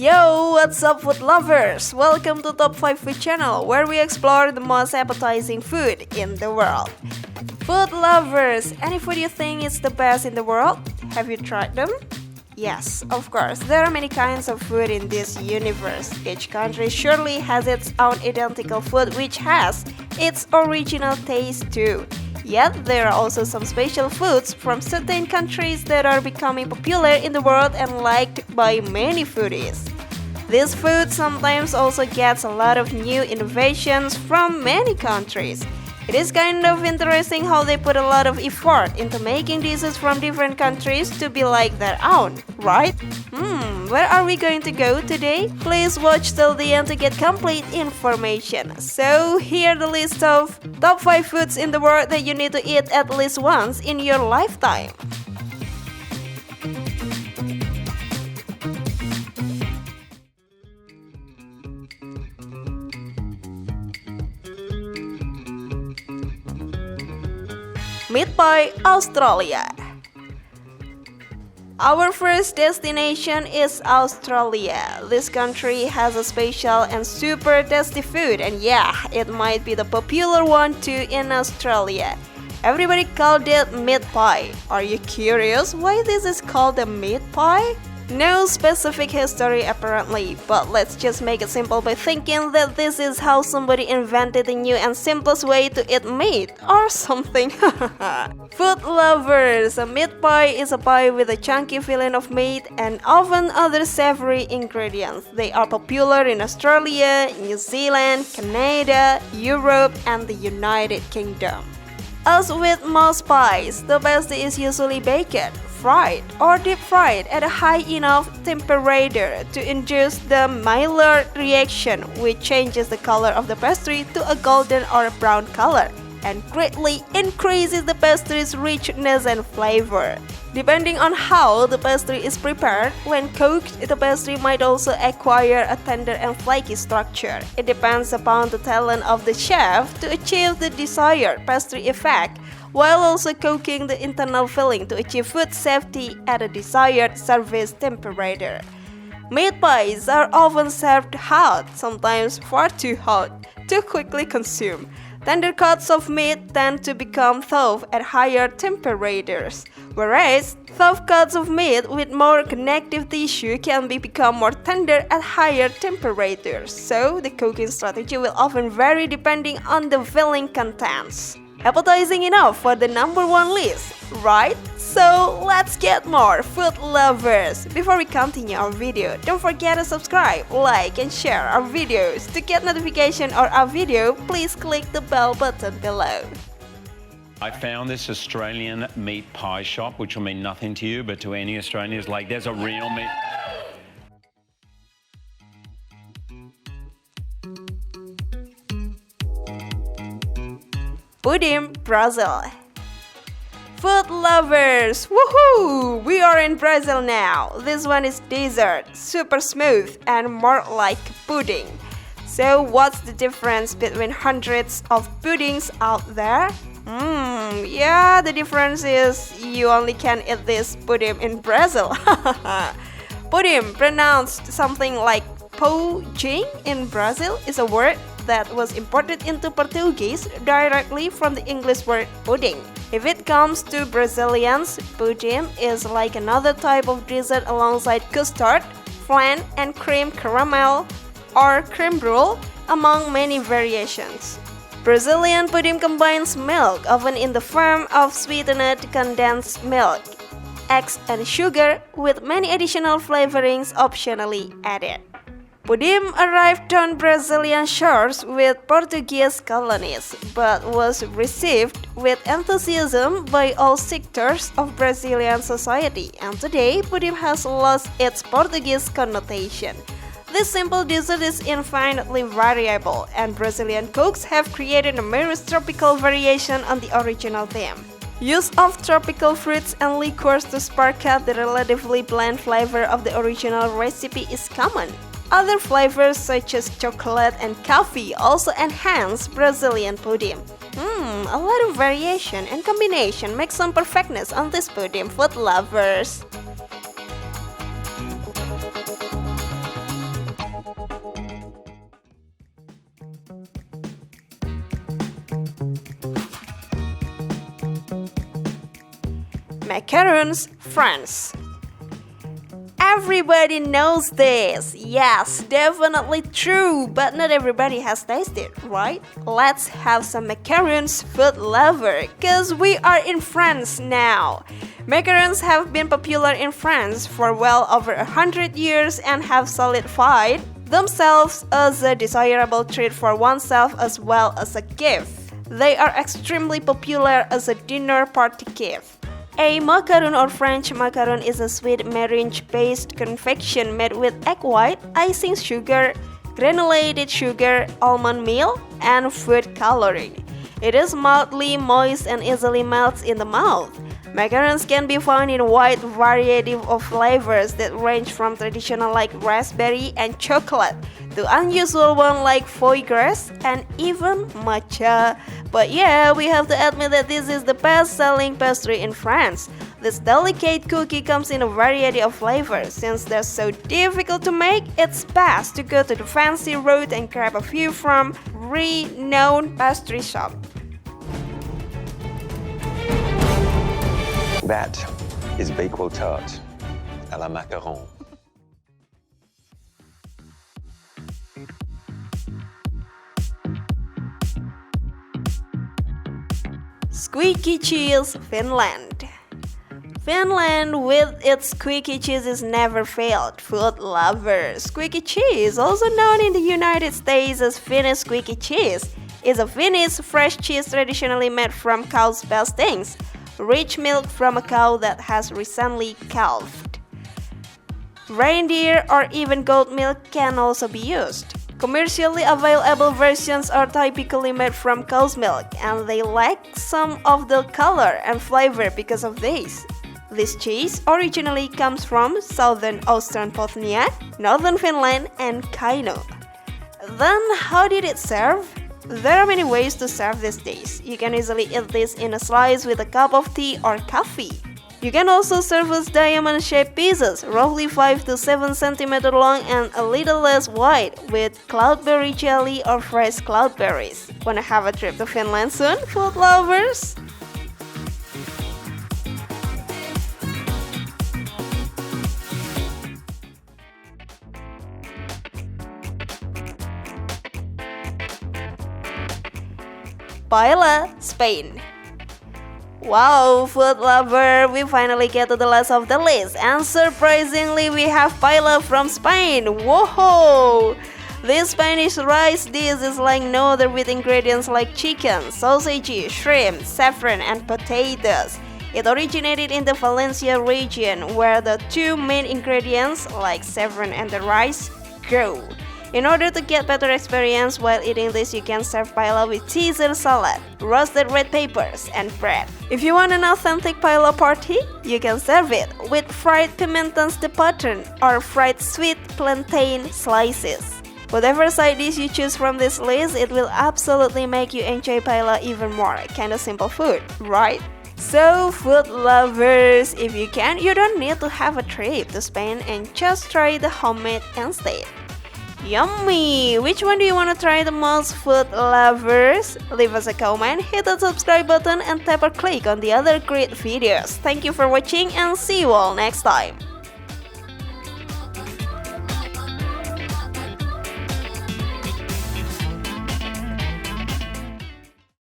Yo, what's up food lovers? Welcome to Top 5 Food Channel, where we explore the most appetizing food in the world. Food lovers, any food you think is the best in the world? Have you tried them? Yes, of course, there are many kinds of food in this universe. Each country surely has its own identical food which has its original taste too. Yet, there are also some special foods from certain countries that are becoming popular in the world and liked by many foodies. This food sometimes also gets a lot of new innovations from many countries. It is kind of interesting how they put a lot of effort into making dishes from different countries to be like their own, right? Where are we going to go today? Please watch till the end to get complete information. So, here the list of top 5 foods in the world that you need to eat at least once in your lifetime. Meat pie, Australia. Our first destination is Australia. This country has a special and super tasty food, and yeah, it might be the popular one too in Australia. Everybody called it meat pie. Are you curious why this is called a meat pie? No specific history apparently, but let's just make it simple by thinking that this is how somebody invented a new and simplest way to eat meat, or something. Food lovers, a meat pie is a pie with a chunky filling of meat and often other savory ingredients. They are popular in Australia, New Zealand, Canada, Europe, and the United Kingdom. As with most pies, the pastry is usually baked, fried, or deep fried at a high enough temperature to induce the Maillard reaction, which changes the color of the pastry to a golden or a brown color and greatly increases the pastry's richness and flavor. Depending on how the pastry is prepared, when cooked, the pastry might also acquire a tender and flaky structure. It depends upon the talent of the chef to achieve the desired pastry effect, while also cooking the internal filling to achieve food safety at a desired service temperature. Meat pies are often served hot, sometimes far too hot, to quickly consume. Tender cuts of meat tend to become tough at higher temperatures, whereas tough cuts of meat with more connective tissue can become more tender at higher temperatures, so the cooking strategy will often vary depending on the filling contents. Appetizing enough for the number one list, right? So let's get more food lovers. Before we continue our video, don't forget to subscribe, like, and share our videos. To get notification on our video, please click the bell button below. I found this Australian meat pie shop, which will mean nothing to you, but to any Australians, like there's a real meat. Pudim, Brazil. Food lovers, woohoo! We are in Brazil now. This one is dessert, super smooth and more like pudding. So what's the difference between hundreds of puddings out there? Yeah, the difference is you only can eat this pudim in Brazil. Pudim, pronounced something like munching in Brazil, is a word that was imported into Portuguese directly from the English word pudding. If it comes to Brazilians, pudim is like another type of dessert alongside custard, flan, and cream caramel or creme brulee, among many variations. Brazilian pudding combines milk, often in the form of sweetened condensed milk, eggs, and sugar, with many additional flavorings optionally added. Pudim arrived on Brazilian shores with Portuguese colonies, but was received with enthusiasm by all sectors of Brazilian society, and today pudim has lost its Portuguese connotation. This simple dessert is infinitely variable, and Brazilian cooks have created numerous tropical variations on the original theme. Use of tropical fruits and liqueurs to spark out the relatively bland flavor of the original recipe is common. Other flavors such as chocolate and coffee also enhance Brazilian pudim. A lot of variation and combination makes some perfectness on this pudim, food lovers. Macaroons, France. Everybody knows this. Yes, definitely true, but not everybody has tasted, right? Let's have some macaroons, food lover, cause we are in France now. Macarons have been popular in France for well over 100 years and have solidified themselves as a desirable treat for oneself as well as a gift. They are extremely popular as a dinner party gift. A macaron or French macaron is a sweet meringue-based confection made with egg white, icing sugar, granulated sugar, almond meal, and food coloring. It is mildly moist and easily melts in the mouth. Macarons can be found in a wide variety of flavors that range from traditional like raspberry and chocolate to unusual ones like foie gras and even matcha. But yeah, we have to admit that this is the best-selling pastry in France. This delicate cookie comes in a variety of flavors. Since they're so difficult to make, it's best to go to the fancy route and grab a few from renowned pastry shop. That is bakewell tart à la macaron. Squeaky Cheese, Finland. Finland with its squeaky cheese is never failed. Food lovers. Squeaky cheese, also known in the United States as Finnish squeaky cheese, is a Finnish fresh cheese traditionally made from cow's bastings, rich milk from a cow that has recently calved. Reindeer or even goat milk can also be used. Commercially available versions are typically made from cow's milk, and they lack some of the color and flavor because of this. This cheese originally comes from southern Eastern Bothnia, northern Finland, and Kainuu. Then, how did it serve? There are many ways to serve this dish. You can easily eat this in a slice with a cup of tea or coffee. You can also serve as diamond-shaped pieces, roughly 5 to 7 cm long and a little less wide, with cloudberry jelly or fresh cloudberries. Wanna have a trip to Finland soon, food lovers? Paella, Spain. Wow, food lover, we finally get to the last of the list, and surprisingly we have paella from Spain. Whoa! This Spanish rice dish is like no other with ingredients like chicken, sausage, shrimp, saffron, and potatoes. It originated in the Valencia region, where the two main ingredients, like saffron and the rice, grow. In order to get better experience while eating this, you can serve paella with Caesar salad, roasted red peppers, and bread. If you want an authentic paella party, you can serve it with fried pimentons de pattern or fried sweet plantain slices. Whatever side dish you choose from this list, it will absolutely make you enjoy paella even more. Kinda simple food, right? So, food lovers, if you can, you don't need to have a trip to Spain and just try the homemade instead. Yummy! Which one do you want to try the most, food lovers? Leave us a comment, hit the subscribe button, and tap or click on the other great videos. Thank you for watching and see you all next time.